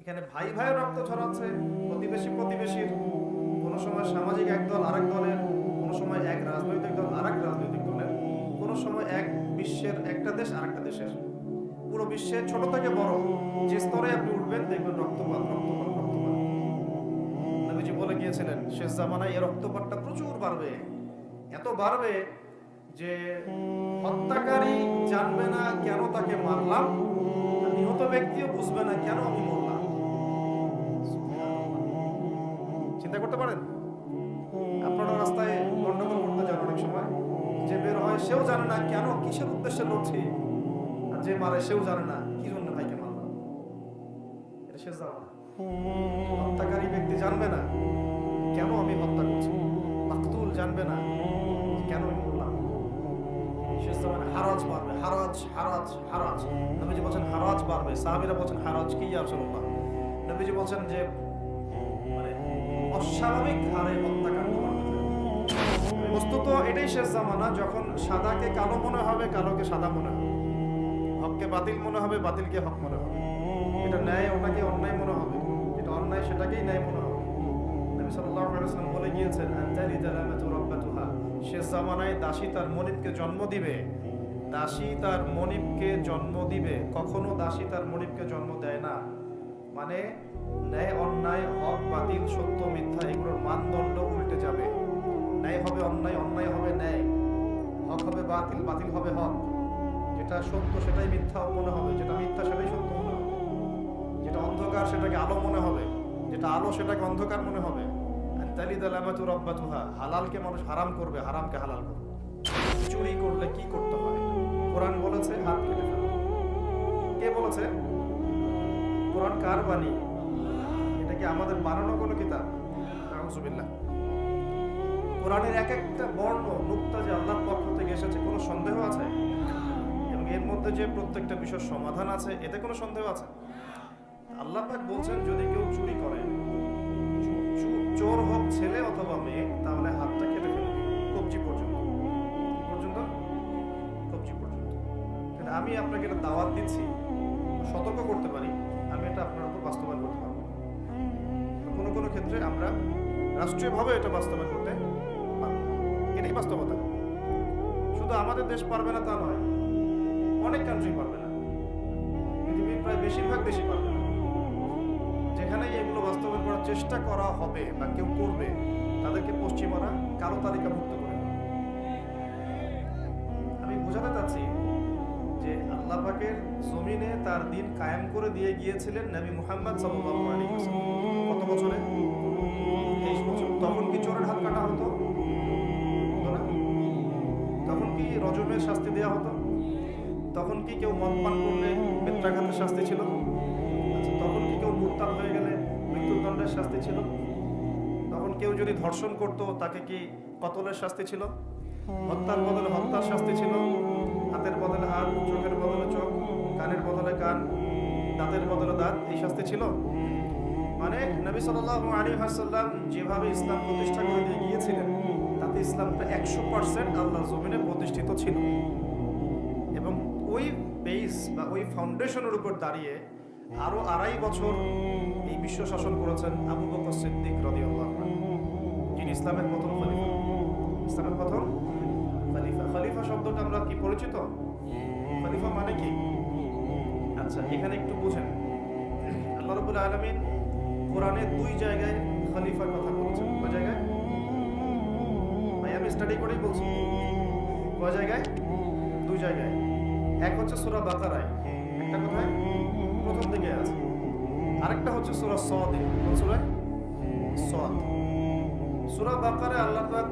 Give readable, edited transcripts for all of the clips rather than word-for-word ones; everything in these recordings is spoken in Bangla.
এখানে ভাই ভাইয়ের রক্ত ঝরাচ্ছে, প্রতিবেশী প্রতিবেশীর, কোনো সময় সামাজিক এক দল আরেক দলের, কোনো সময় এক রাজনৈতিক দল আরেক রাজনৈতিক দলের, কোনো সময় এক বিশ্বের একটা দেশ আরেকটা দেশের। পুরো বিশ্বে ছোট থেকে বড় যে স্তরে আপনি উঠবেন দেখবেন রক্তপাত রক্তপাত রক্তপাত। নবীজি বলে গিয়েছিলেন শেষ জামানায় এই রক্তপাতটা প্রচুর বাড়বে, এত বাড়বে যে হত্যাকারী জানবে না কেন তাকে মারলাম, নিহত ব্যক্তিও বুঝবে না কেন আমি মরলাম। চিন্তা করতে পারেন, আপনারা রাস্তায় গন্ডগোল করতে যান অনেক সময়, যে বের হয় সেও জানে না কেন কিসের উদ্দেশ্যে লড়ছি, আর যে মারে সেও জানে না কি জন্য ভাইকে মারলাম। এটা শেষ জামানা। হত্যাকারী ব্যক্তি জানবে না কেন আমি হত্যা করছি, মাকতুল জানবে না কেন আমি মরলাম। শেষ জামানা হারাজ বাড়বে, হারাজ হারাজ হারাজ। নবীজি বলছেন হারাজ বাড়বে, সাহাবীরা বলছেন হারাজ কি ইয়া রাসূলুল্লাহ। নবীজি বলছেন যে মানে অস্বাভাবিক হারে হত্যাকাণ্ড বাড়বে। বস্তুত এটাই শেষ জামানা, যখন সাদাকে কালো মনে হবে, কালোকে সাদা মনে হবে, হককে বাতিল মনে হবে, বাতিলকে হক মনে হবে, এটা ন্যায় ওটাকে অন্যায় মনে হবে, এটা অন্যায় সেটাকেই ন্যায় মনে হবে। নবী সাল্লাল্লাহু আলাইহি ওয়াসাল্লাম বলে গিয়েছেন আনতালি জালামাতু রাব্বাতুহা, শেষ জামানায় দাসী তার মনিবকে জন্ম দিবে, দাসী তার মনিবকে জন্ম দিবে। কখনো দাসী তার মনিবকে জন্ম দেয় না, মানে ন্যায় অন্যায়, হক বাতিল, সত্য মিথ্যা এগুলোর মানদণ্ড উল্টে যাবে। ন্যায় হবে অন্যায়, অন্যায় হবে ন্যায়, হক হবে বাতিল, বাতিল হবে হক। যেটা সত্য সেটাই মিথ্যা মনে হবে, যেটা মিথ্যা সেটাই সত্য মনে হবে, যেটা অন্ধকার সেটাকে আলো মনে হবে, যেটা আলো সেটাকে অন্ধকার মনে হবে। হালালকে মানুষ হারাম করবে, হারামকে হালাল করবে। চুরি করলে কি করতে হয়? কোরআন বলেছে হাত কেটে ফেলো। কে বলেছে? কোরআন কার বাণী? এটা কি আমাদের বানানো কোনো কিতাব? নাউযুবিল্লাহ। কোরআনের এক একটা বর্ণ নুক্তা যে আল্লাহর পক্ষ থেকে এসেছে, কোনো সন্দেহ আছে? এবং এর মধ্যে যে প্রত্যেকটা বিষয়ের সমাধান আছে, এতে কোনো সন্দেহ আছে? আল্লাহ পাক বলছেন যদি কেউ চুরি করে, চোর হোক ছেলে অথবা মেয়ে, তাহলে হাতটা কেটে ফেলবে কবজি পর্যন্ত। কি পর্যন্ত? কবজি পর্যন্ত। কিন্তু আমি আপনাকে এটা দাওয়াত দিচ্ছি, সতর্ক করতে পারি, আমি এটা আপনার উপর বাস্তবায়ন করতে পারবো। কোনো কোনো ক্ষেত্রে আমরা রাষ্ট্রীয়ভাবে এটা বাস্তবায়ন করতে পারবো, এটাই বাস্তবতা। শুধু আমাদের দেশ পারবে না তা নয়, অনেক কান্ট্রি পারবে না, পৃথিবীর প্রায় বেশিরভাগ দেশই পারবে না। যেখানে এগুলো বাস্তবায়ন করার চেষ্টা করা হবে বা কেউ করবে, তাদেরকে পশ্চিমারা কালো তালিকাভুক্ত করে। আমি বোঝাতে চাচ্ছি যে আল্লাহ পাকের জমিনে তার দিন কায়েম করে দিয়ে গিয়েছিলেন নবী মুহাম্মদ সাল্লাল্লাহু আলাইহি ওয়াসাল্লাম। কত বছরে? 23 বছর। তখন কি চোরের হাত কাটা হতো? না। তখন কি রজমের শাস্তি দেওয়া হতো? তখন কি কেউ মদ পান করলে বেত্রাঘাতের শাস্তি ছিল? আচ্ছা, তখন কি কেউ মুরতাদ হয়ে গেলে মৃত্যুদণ্ডের শাস্তি ছিল? তখন কেউ যদি ধর্ষণ করতো তাকে কি কতলের শাস্তি ছিল? হত্যার বদলে হত্যার শাস্তি ছিল? হাতের বদলে হাত, চোখের বদলে চোখ, কানের বদলে কান, দাঁতের বদলে দাঁত, এই শাস্তি ছিল? মানে নবী সাল্লাল্লাহু আলাইহি ওয়াসাল্লাম যেভাবে ইসলাম প্রতিষ্ঠা করে দিয়ে গিয়েছিলেন, তাতে ইসলামটা 100% আল্লাহর জমিনে প্রতিষ্ঠিত ছিল। এবং ওই বেস বা ওই ফাউন্ডেশনের উপর দাঁড়িয়ে আরো 2.5 বছর এই বিশ্ব শাসন করেছেন আবু বকর সিদ্দিক রাদিয়াল্লাহু আনহু, যিনি ইসলামের প্রথম খলিফা। ইসলামের প্রথম খলিফা। খলিফা শব্দটা আমরা কি পরিচিত? খলিফা মানে কি? আচ্ছা, এখানে একটু বুঝেন। আল্লাহ রাব্বুল আলামিন কোরআনে 2 জায়গায় খলিফার কথা বলেছেন। কয় জায়গায়? ভাই আমি স্টাডি করেই বলছি। কয় জায়গায়? 2 জায়গায়। এক হচ্ছে সূরা বাকারায়, একটা কোথায়? প্রথম দিকে আছে। আরেকটা হচ্ছে সূরা সদে। কোন সূরা? সদ। সূরা বাকারায় আল্লাহ পাক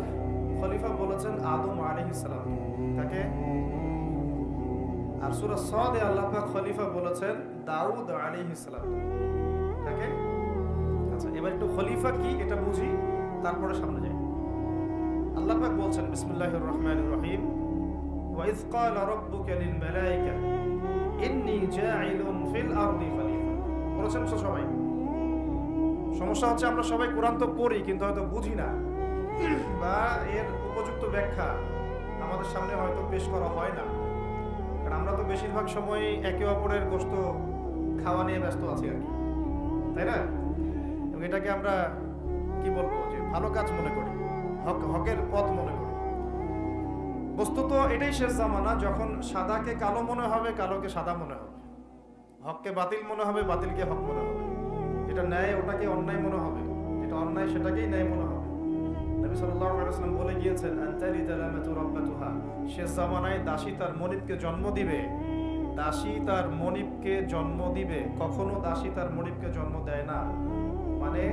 খলিফা বলেছেন আদম আলাইহিস সালাম, তাকে। আর সূরা সদে আল্লাহ পাক খলিফা বলেছেন দাউদ আলাইহিস সালাম, তাকে। আচ্ছা, এবার একটু খলিফা কি এটা বুঝি, তারপরে সামনে যাই। আল্লাহ পাক বলছেন বিসমিল্লাহির রহমানির রহিম, ওয়া ইয ক্বালা রাব্বুকা লিল মালায়েকা ইন্নী জাইলুন ফিল আরদি খলিফা। বলেছেন তো সবাই। সমস্যা হচ্ছে আমরা সবাই কোরআন তো পড়ি কিন্তু হয়তো বুঝি না, বা এর উপযুক্ত ব্যাখ্যা আমাদের সামনে হয়তো পেশ করা হয় না, কারণ আমরা তো বেশিরভাগ সময় একে অপরের গোশত খাওয়া নিয়ে ব্যস্ত আছি আর কি, তাই না? এবং এটাকে আমরা কি বলবো, যে ভালো কাজ মনে করি, হকের পথ মনে করি। বস্তুত এটাই শেষ জামানা, যখন সাদাকে কালো মনে হবে, কালোকে সাদা মনে হবে, হককে বাতিল মনে হবে, বাতিলকে হক মনে হবে, যেটা ন্যায় ওটাকে অন্যায় মনে হবে, যেটা অন্যায় সেটাকেই ন্যায় মনে হবে। নবী সাল্লাল্লাহু আলাইহি ওয়াসাল্লাম বলে গিয়েছেন, আনতালি দালামাতু রাব্বাতুহা, শেষ জামানায় দাসী তার মনিবকে জন্ম দিবে। দাসী তার মনিবকে জন্ম দিবে, কখনো দাসী তার মনিবকে জন্ম দেয় না। মানে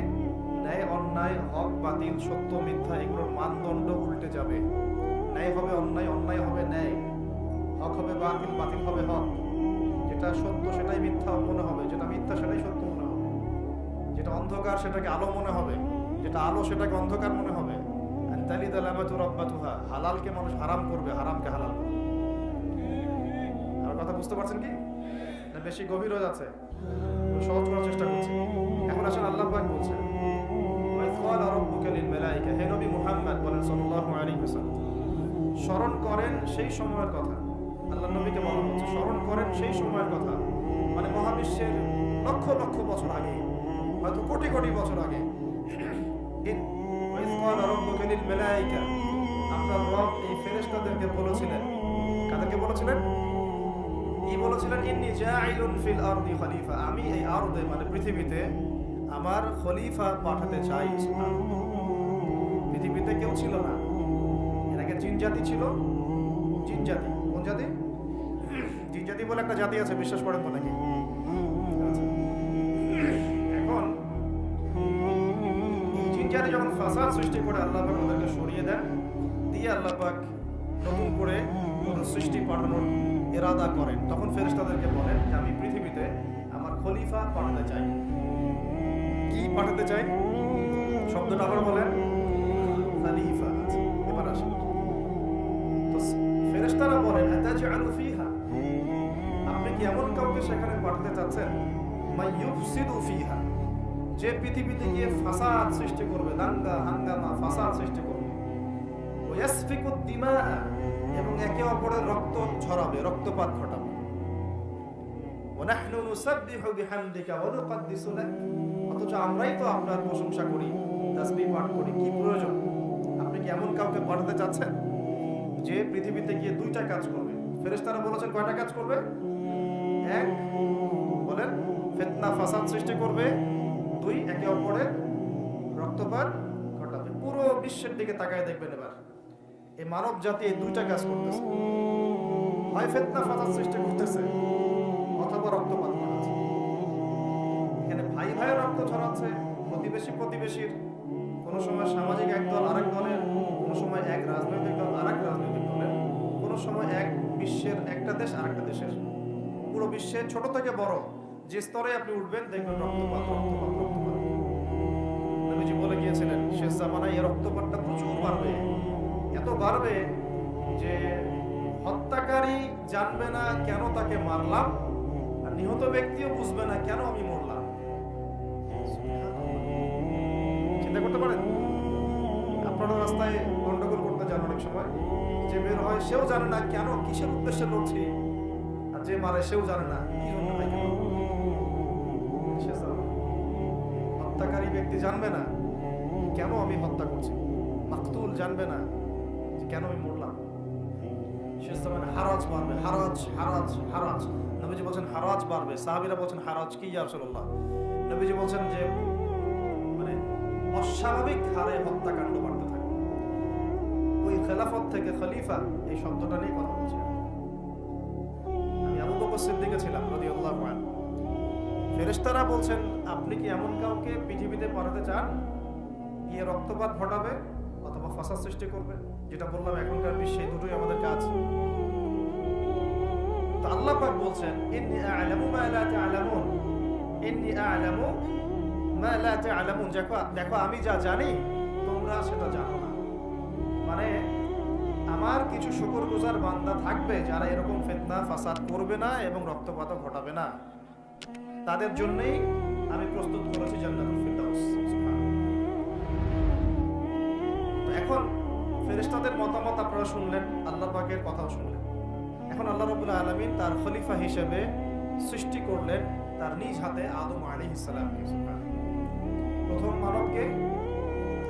ন্যায় অন্যায়, হক বাতিল, সত্য মিথ্যা, এগুলোর মানদণ্ড উল্টে যাবে। ন্যায় হবে অন্যায়, অন্যায় হবে ন্যায়, হক হবে বাতিল, বাতিল হবে হক। যেটা সত্য সেটাই মিথ্যা মনে হবে, যেটা মিথ্যা সেটাই সত্য মনে হবে, যেটা অন্ধকার সেটাকে আলো মনে হবে, যেটা আলো সেটাকে অন্ধকার মনে হবে। আনতালি দালামাতু রাব্বাতুহা, হালালকে মানুষ হারাম করবে, হারামকে হালাল করবে। আমার কথা বুঝতে পারছেন কি? না বেশি গভীর হয়ে যাচ্ছে? সহজ করার চেষ্টা করছি। এখন আসলে আল্লাহ পাক বলছেন, ওয়া ক্বালা রাব্বুকা লিল মালায়েকা, হে নবী মুহাম্মদ বলেন সাল্লাল্লাহু আলাইহি ওয়াসাল্লাম, স্মরণ করেন সেই সময়ের কথা। আল্লাহ নবীকে বলা হচ্ছে স্মরণ করেন সেই সময়ের কথা, মানে মহাবিশ্বের লক্ষ লক্ষ বছর আগে, হয়তো কোটি কোটি বছর আগে। ওয়া ক্বালা রাব্বুকা লিল মালায়েকা, আপনার রব এই ফেরেশতাদেরকে বলেছিলেন। কাদেরকে বলেছিলেন? কি বলেছিলেন? ইন্নী জাইলুন ফিল আরদি খলিফা, আমি এই আরদে মানে পৃথিবীতে আমার খলিফা পাঠাতে চাই। পৃথিবীতে কেউ ছিল না এর আগে, জিন জাতি ছিল। জিন জাতি, কোন জাতি? জিন জাতি বলে একটা জাতি আছে, বিশ্বাস করেন তো নাকি? এখন এই জিন জাতি যখন ফাসাদ সৃষ্টি করে আল্লাহ পাক ওদেরকে সরিয়ে দেন, দিয়ে আল্লাহ পাক নতুন করে কোন সৃষ্টি পাঠানোর ইরাদা করেন, তখন ফেরেশতাদেরকে বলেন যে আমি পৃথিবীতে আমার খলিফা পাঠাতে চাই। কি পাঠাতে চাই? শব্দটা আবার বলেন, খলিফা। এবার আসেন, তো ফেরেশতারা বলেন আতাজআলু ফিহা, আপনি কি এমন কাউকে সেখানে পাঠাতে চাচ্ছেন, মাইয়ুফসিদু ফিহা, যে পৃথিবীতে গিয়ে ফাসাদ সৃষ্টি করবে, দাঙ্গা হাঙ্গামা ফাসাদ সৃষ্টি করবে, ওয়াসফিকুদ দিমা, এবং একে অপরের রক্ত ঝরাবে, রক্তপাত ঘটাবে। ওয়ানাহনু নুসাব্বিহু বিহামদিকা ওয়া নুকদ্দিসু লাক, অথচ আমরাই তো আপনার প্রশংসা করি, তাসবিহ পাঠ করি, কি প্রয়োজন? আপনি কি এমন কাউকে পাঠাতে চাচ্ছেন যে পৃথিবীতে গিয়ে দুইটা কাজ করবে? ফেরেশতারা বলেছেন কয়টা কাজ করবে? এক, বলেন, ফিতনা ফাসাদ সৃষ্টি করবে। দুই, একে অপরের রক্তপাত ঘটাবে। পুরো বিশ্বের দিকে তাকায় দেখবেন এবার, এই মানব জাতি এই দুইটা কাজ করতেছে, হয় ফিতনা ফাসাদ সৃষ্টি করতেছে অথবা রক্তপাত ঘটাচ্ছে। এখানে ভাই ভাইয়ের রক্ত ঝরাচ্ছে, প্রতিবেশী প্রতিবেশীর, কোনো সময় সামাজিক এক দল আরেক দলের, কোনো সময় এক রাজনৈতিক দল আরেক রাজনৈতিক দলের, কোনো সময় এক বিশ্বের একটা দেশ আরেকটা দেশের। পুরো বিশ্বে ছোট থেকে বড় যে স্তরে আপনি উঠবেন দেখবেন রক্তপাত, রক্তপাত, রক্তপাত। নবীজি বলে গিয়েছিলেন শেষ জামানায় এই রক্তপাতটা প্রচুর বাড়বে, এত বাড়বে যে হত্যাকারী জানবে না কেন তাকে মারলাম, আর নিহত ব্যক্তিও বুঝবে না কেন আমি মরলাম। চিন্তা করতে পারেন? আপনারা রাস্তায় গন্ডগোল করতে যান, অনেক সময় যে বের হয় সেও জানে না কেন, কিসের উদ্দেশ্যে লড়ছি, আর যে মারে সেও জানে না কি জন্য তাকে মারব। হত্যাকারী ব্যক্তি জানবে না কেন আমি হত্যা করছি, মাকতুল জানবে না যে কেন আমি মরলাম। শেষ জামানায় হারাজ বাড়বে, হারাজ হারাজ হারাজ। নবীজি বলছেন হারাজ বাড়বে, সাহাবীরা বলছেন হারাজ কি ইয়া রাসূলুল্লাহ? নবীজি বলছেন যে মানে অস্বাভাবিক হারে হত্যাকাণ্ড বাড়তে থাকে। ওই খেলাফত থেকে খলিফা এই শব্দটা নিয়ে কথা বলছি। আমি আবু বকর সিদ্দিকে ছিলাম রাদিয়াল্লাহু আনহু। ফেরেশতারা বলছেন আপনি কি এমন কাউকে পৃথিবীতে পাঠাতে চান গিয়ে রক্তপাত ঘটাবে অথবা ফাসাদ সৃষ্টি করবে? যেটা বললাম এখনকার বিশ্বে দুটোই আমাদের কাজ। তো আল্লাহ পাক বলছেন ইন্নী আ'লামু মা লা তা'লামুন, ইন্নী আ'লামু মা লা তা'লামুন, দেখো আমি যা জানি তোমরা সেটা জানো না। মানে আমার কিছু শুকরগুজার বান্দা থাকবে যারা এরকম ফিতনা ফাসাদ করবে না এবং রক্তপাত ঘটাবে না, তাদের জন্যই আমি প্রস্তুত করেছি জান্নাতুল ফিরদাউস। তো এখন ফেরেশতাদের মতামত আপনারা শুনলেন, আল্লাহ পাকের কথাও শুনলেন। এখন আল্লাহ রাব্বুল আলামিন তার খলিফা হিসেবে সৃষ্টি করলেন তার নিজ হাতে আদম আলাইহিস সালামকে। প্রথম মানবকে,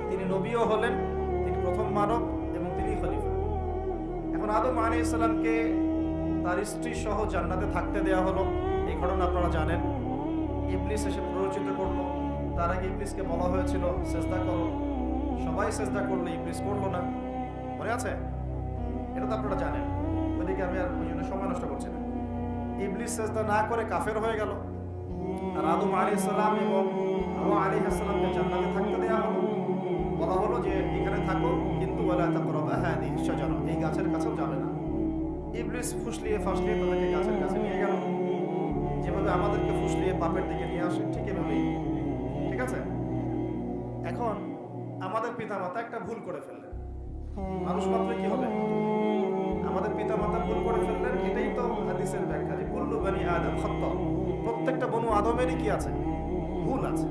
তিনি নবীও হলেন, তিনি প্রথম মানব এবং তিনি খলিফা। এখন আদম আলাইহিস সালামকে তার স্ত্রী সহ জান্নাতে থাকতে দেওয়া হলো। এই ঘটনা আপনারা জানেন। ইবলিস এসে প্ররোচিত করলো। তার আগে ইবলিসকে বলা হয়েছিল সেজদা করো, সবাই সেজদা করলো, ইবলিস করলো না। মনে আছে? এটা তো আপনারা জানেন। ওইদিকে আমি আর ওই জন্য সময় নষ্ট করছি না। ইবলিস সেজদা না করে কাফের হয়ে গেল। আর আদম আলাইহিস সালাম এবং হাওয়া আলাইহিস সালামকে জান্নাতে থাকতে দেওয়া হলো। বলা হলো যে এখানে থাকো, কিন্তু ওয়ালা তাকরাবা হাদিহিশ শাজারা, এই গাছের কাছেও যাবে না। ইবলিস ফুসলিয়ে ফাসলিয়ে তাদেরকে গাছের কাছে নিয়ে গেল। যেভাবে আমাদেরকে ফুসলিয়ে পাপের দিকে নিয়ে আসে, ঠিক এভাবেই। ঠিক আছে? এখন আমাদের পিতামাতা একটা ভুল করে ফেললেন। মানুষ মাত্র কি হবে? আমাদের পিতামাতা ভুল করে ফেললেন। এটাই তো হাদিসের ব্যাখ্যা যে কুল্লু বনি আদম খাত্তা, প্রত্যেকটা বনু আদমেরই কি আছে? ভুল আছে।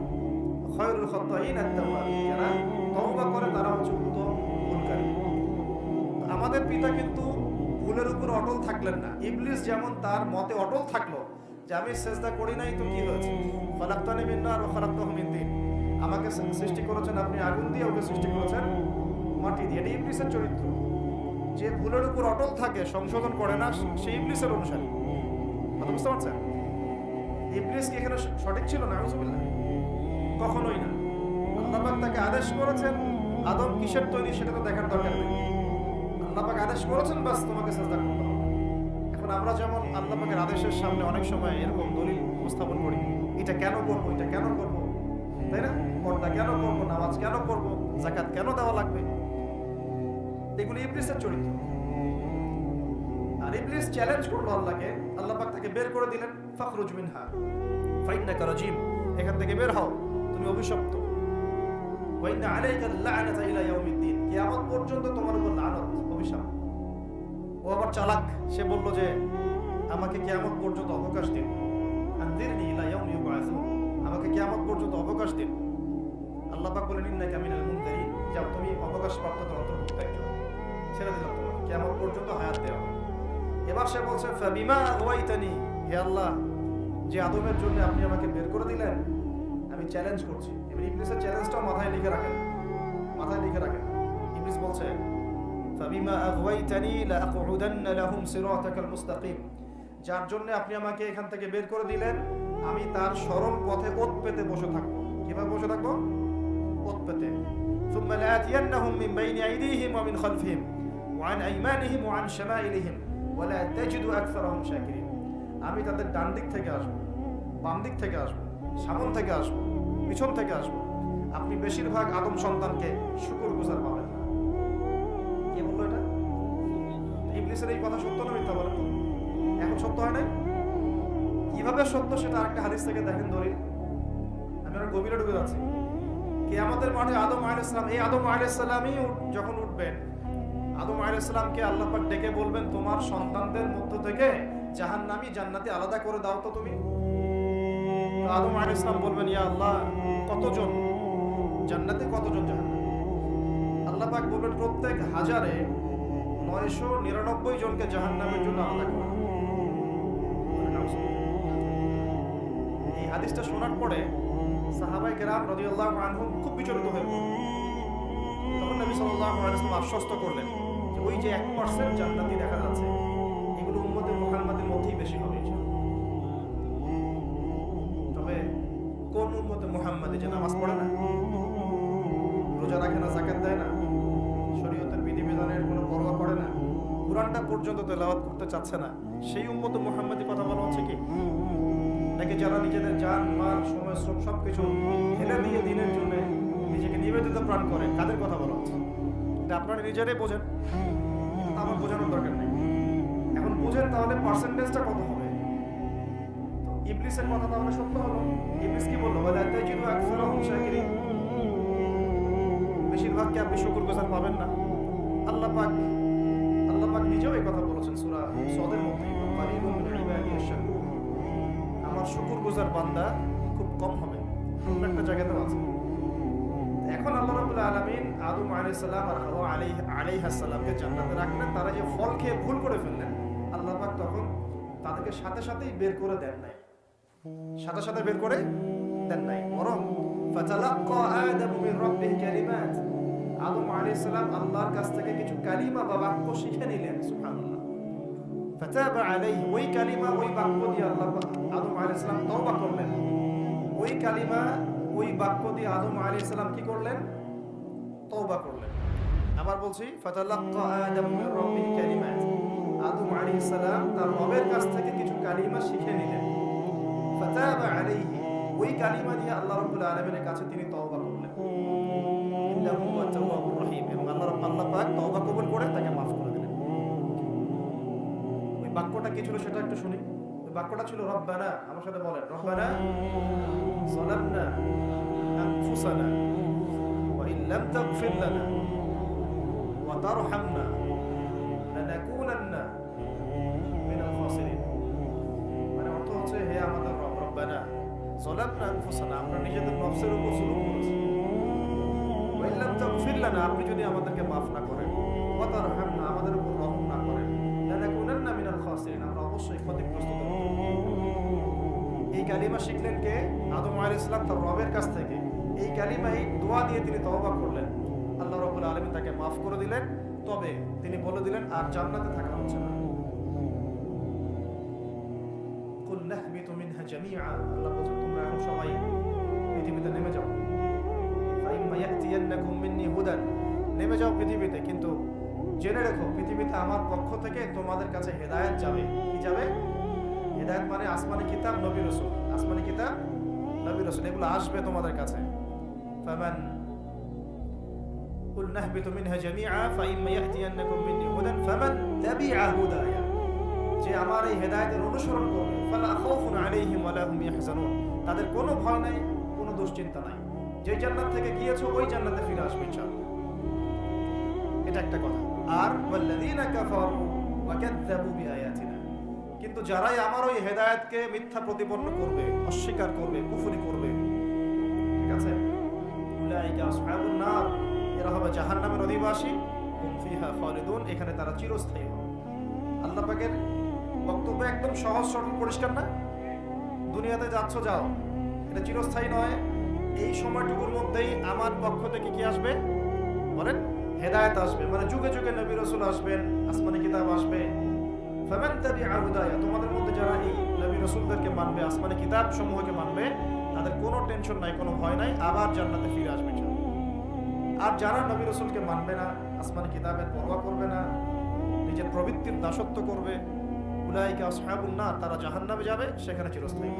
খায়রুল খাত্তাইন আত-তাওয়াবিন, যারা তওবা করে তারা হচ্ছে উত্তম ভুলকারী। আমাদের পিতা কিন্তু ভুলের উপর অটল থাকলেন না। ইবলিস যেমন তার মতে অটল থাকলো যে আমি সেজদা করি নাই তো কি হয়েছে, খালাকতানি মিন নার ওয়া খালাকতাহু মিন তিন, আমাকে সৃষ্টি করেছেন আপনি আগুন দিয়ে, ওকে সৃষ্টি করেছেন মাটি দিয়ে। এটা ইবলিসের চরিত্র। যে ভুলের উপর অটল থাকে, সংশোধন করে না, সেই ইবলিসের অনুসারী। কথা বুঝতে পারছেন? ইবলিস কি এখানে সঠিক ছিল? না, নাউযুবিল্লাহ, কখনোই না। আল্লাহ পাক তাকে আদেশ করেছেন, আদম কিসের তৈরি সেটা তো দেখার দরকার নেই। আল্লাহ পাক আদেশ করেছেন, বাস তোমাকে সিজদা করতে হবে। এখন আমরা যেমন আল্লাহ পাকের আদেশের সামনে অনেক সময় এরকম দলিল উপস্থাপন করি, এটা কেন করবো, এটা কেন করবো, তাই না? পর্দা কেন করবো, নামাজ কেন করবো, যাকাত কেন দেওয়া লাগবে, এগুলো ইবলিসের চরিত্র। আর ইবলিস চ্যালেঞ্জ করলো আল্লাহকে, আল্লাহ পাক তাকে বের করে দিলেন, ফাখরুজ মিনহা ফাইন্নাকা রাজিম, এখান থেকে বের হও, তুমি অভিশপ্ত। ওয়া ইন্না আলাইকা লা'নাতা ইলা ইয়াউমিদ্দিন, কিয়ামত পর্যন্ত তোমার উপর লানত, অভিশাপ। ও আবার চালাক, সে বলল যে আমাকে কিয়ামত পর্যন্ত অবকাশ দিন, আনদিরনি ইলা ইয়াউমি ইউবআসুন, আমাকে কিয়ামত পর্যন্ত অবকাশ দিন। আল্লাহ পাক বলেন ইন্নাকা মিনাল মুনদিরিন, যাও তুমি অবকাশ প্রাপ্তদের অন্তর্ভুক্ত একজন, ছেড়ে দিলাম তোমাকে, কিয়ামত পর্যন্ত হায়াত দেওয়া হবে। এবার সে বলছে ফাবিমা আগাওয়াইতানি, হে আল্লাহ, যে আদমের জন্য আপনি আমাকে বের করে দিলেন, আমি চ্যালেঞ্জ করছি। এবার ইবলিসের চ্যালেঞ্জটাও মাথায় লিখে রাখেন, মাথায় লিখে রাখেন। ইবলিস বলছে ফাবিমা আগাওয়াইতানি লাআকউদান্না লাহুম সিরাতাকাল মুস্তাকিম, যার জন্য আপনি আমাকে এখান থেকে বের করে দিলেন, আমি তার সরল পথে ওত পেতে বসে থাকবো। কিভাবে বসে থাকবো? ওত পেতে। সুম্মা লাআতিয়ান্নাহুম মিন বাইনি আইদিহিম ওয়া মিন খালফিহিম ওয়া আন আইমানিহিম ওয়া আন শামাইলিহিম ওয়া লা তাজিদু আকসারাহুম শাকিরিন, আমি তাদের ডান দিক থেকে আসবো, বাম দিক থেকে আসবো, সামনে থেকে আসবো, পিছন থেকে আসবো, আপনি বেশিরভাগ আদম সন্তানকে শুকরগুজার পাবেন না। কে বললো এটা? ইবলিসের এই কথা সত্য না মিথ্যা বলেন? এখন সত্য হয় নাই? কিভাবে সত্য সেটা আরেকটা হাদিস থেকে দেখেন দলিল। আমি আর গভীরে ঢুকে যাচ্ছি। কিয়ামতের মাঠে আদম আলাইহিস সালাম, এই আদম আলাইহিস সালামই যখন উঠবেন, আদম আলাইহিস সালামকে আল্লাহ পাক ডেকে বলবেন তোমার সন্তানদের মধ্য থেকে জাহান্নামী জান্নাতি আলাদা করে দাও তো তুমি। আদম আলাইহিস সালাম বলবেন ইয়া আল্লাহ, কতজন জান্নাতি, কতজন জাহান্নামী? আল্লাহ পাক বলবেন প্রত্যেক হাজারে 999 জনকে জাহান্নামের জন্য আলাদা করে। এই হাদিসটা শোনার পরে সাহাবায়ে কেরাম রাদিয়াল্লাহু আনহুম খুব বিচলিত হয়ে পড়লেন। তখন নবী সাল্লাল্লাহু আলাইহি ওয়াসাল্লাম আশ্বস্ত করলেন যে ওই যে 1% জান্নাতি দেখা যাচ্ছে, এগুলো উম্মতে মুহাম্মাদের মধ্যেই বেশি হবে ইনশাআল্লাহ। তবে কোন উম্মতে মুহাম্মাদি যে নামাজ পড়ে না, রোজা রাখে না, যাকাত দেয় না, শরীয়তের বিধিবিধানের কোনো পরোয়া করে না, কুরআনটা পর্যন্ত তেলাওয়াত করতে চাচ্ছে না, সেই উম্মতে মুহাম্মাদি কথা বলা হচ্ছে কি? নাকি যারা নিজেদের জান, মাল, সময়, শ্রম সবকিছু ঢেলে দিয়ে দিনের জন্য নিজেকে নিবেদিত প্রাণ করে, কাদের কথা বলা হচ্ছে? এটা আপনারা নিজেরাই বোঝেন, আমার বোঝানোর দরকার নেই। এখন বোঝেন তাহলে পার্সেন্টেজটা কত হবে। তো ইবলিসের কথা তাহলে সত্য হলো। ইবলিস কি বললো? ওয়ালা তাজিদু আকসারাহুম শাকিরিন, বেশিরভাগকে আপনি শুকরগুজার পাবেন না। আল্লাহ পাক নিজেও এই কথা বলেছেন সূরা সদের মধ্যে, কালিলুম মিন ইবাদিয়াশ শাকুর, আমার শুকরগুজার বান্দা খুব কম হবে। একটা জায়গাতেও আছে। এখন আল্লাহ রাব্বুল আলামিন আদম আলাইহিস সালাম আর হাওয়া আলাইহিস সালামকে জান্নাতে রাখলেন। তারা যে ফল খেয়ে ভুল করে ফেললেন, আল্লাহ পাক তখন তাদেরকে সাথে সাথেই বের করে দেন নাই। সাথে সাথে বের করে দেন নাই, বরং ফাতালাক্কা আদামু মির রাব্বিহি কালিমাত, আদম আলাইহিস সালাম আল্লাহর কাছ থেকে কিছু কালিমা বা বাক্য শিখে নিলেন। সুবহানাল্লাহ। ফাতাবা আলাইহি, ওই কালিমা ওই বাক্য দিয়ে আল্লাহ আদম আলাইহিস সালাম তওবা করলেন। ওই কালিমা ওই বাক্য দিয়ে আদম আলাইহিস সালাম কি করলেন? তওবা করলেন। আবার বলছি, ফাতালাক্কা আদামু মির রাব্বিহি কালিমাত, আদম আলাইহিস সালাম তার রবের কাছ থেকে কিছু কালিমা শিখে নিলেন। ফাতাবা আলাইহি, ওই কালিমা দিয়ে আল্লাহ রাব্বুল আলামিনের কাছে তিনি তওবা করলেন। ইন্নাহু হুয়াত তাওয়াবুর রহিম, এবং আল্লাহ পাক তওবা কবুল করে তাকে মাফ করে দিলেন। ওই বাক্যটা কি ছিল সেটা একটু শুনি। ওই বাক্যটা ছিল রব্বানা, আমার সাথে বলেন, রব্বানা যালামনা আনফুসানা ওয়া ইন লাম তাগফির লানা ওয়া তারহামনা লানাকুনান্না মিনাল খাসিরিন। মানে অর্থ হচ্ছে, হে আমাদের রব, রব্বানা যালামনা আনফুসানা, আমরা নিজেদের নফসের উপর জুলুম করেছি, ওয়া ইন লাম তাগফির লানা, আপনি যদি আমাদেরকে মাফ না করেন, ওয়া তারহামনা, আমাদের উপর রহম না করেন, লানাকুনান্না মিনাল খাসিরিন, আমরা অবশ্যই ক্ষতিগ্রস্ত হব। এই কালিমা শিখলেন কে? আদম আলাইহিস সালাম তার রবের কাছ থেকে। এই কালিমাই দোয়া দিয়ে তিনি তওবা করলেন, আল্লাহ রাব্বুল আলামিন তাকে মাফ করে দিলেন। তবে তিনি বলে দিলেন আর জান্নাতে থাকা হচ্ছে না। কুল নাহবিতু মিনহা জামিআ, আল্লাহ বলেন তোমরা এখন সবাই পৃথিবীতে নেমে যাও। ফাইম্মা ইয়াতিয়ান্নাকুম মিন্নি হুদান, নেমে যাও পৃথিবীতে, কিন্তু জেনে রেখো পৃথিবীতে আমার পক্ষ থেকে তোমাদের কাছে হেদায়েত যাবে। কি যাবে? হেদায়েত মানে আসমানি কিতাব, নবী রাসূল। আসমানি কিতাব, নবী রাসূল, এগুলো আসবে তোমাদের কাছে। ফামান কুল নাহবিতু মিনহা জামিআ ফাইম্মা ইয়াতিয়ান্নাকুম মিন্নি হুদান ফামান তাবিআ হুদায়া, যে আমার এই হেদায়েতের অনুসরণ করবে, ফালা খাউফুন আলাইহিম ওয়া লা হুম ইয়াহজানুন, তাদের কোনো ভয় নাই, কোনো দুশ্চিন্তা নাই। যে জান্নাত থেকে গিয়েছো ওই জান্নাতে ফিরে আসবে ইনশাআল্লাহ। এটা একটা কথা। আর ওয়াল্লাযীনা কাফারু ওয়া কাযযাবু বিআয়াতিনা, কিন্তু যারাই আমার ওই হেদায়েতকে মিথ্যা প্রতিপন্ন করবে, অস্বীকার করবে, কুফরি করবে, ঠিক আছে, উলাইকা আসহাবুন নার, এরা হবে জাহান্নামের অধিবাসী, হুম ফিহা খালিদুন, এখানে তারা চিরস্থায়ী হবে। আল্লাহ পাকের বক্তব্য একদম সহজ সরল পরিষ্কার না? দুনিয়াতে যাচ্ছ যাও, এটা চিরস্থায়ী নয়। এই সময়টুকুর মধ্যেই আমার পক্ষ থেকে কি আসবে বলেন? হেদায়েত আসবে, মানে যুগে যুগে নবী রাসূল আসবেন, আসমানি কিতাব আসবে। ফামান তাবিআ হুদায়া, তোমাদের মধ্যে যারা এই নবী রাসূলদেরকে মানবে, আসমানি কিতাব সমূহকে মানবে, তাদের কোনো টেনশন নাই, কোনো ভয় নাই, আবার জান্নাতে ফিরে আসবে। আর যারা নবী রাসূলকে মানবে না, আসমানি কিতাবের পরোয়া করবে না, নিজের প্রবৃত্তির দাসত্ব করবে, উলাইকা আসহাবুন নার, তারা জাহান্নামে যাবে, সেখানে চিরস্থায়ী।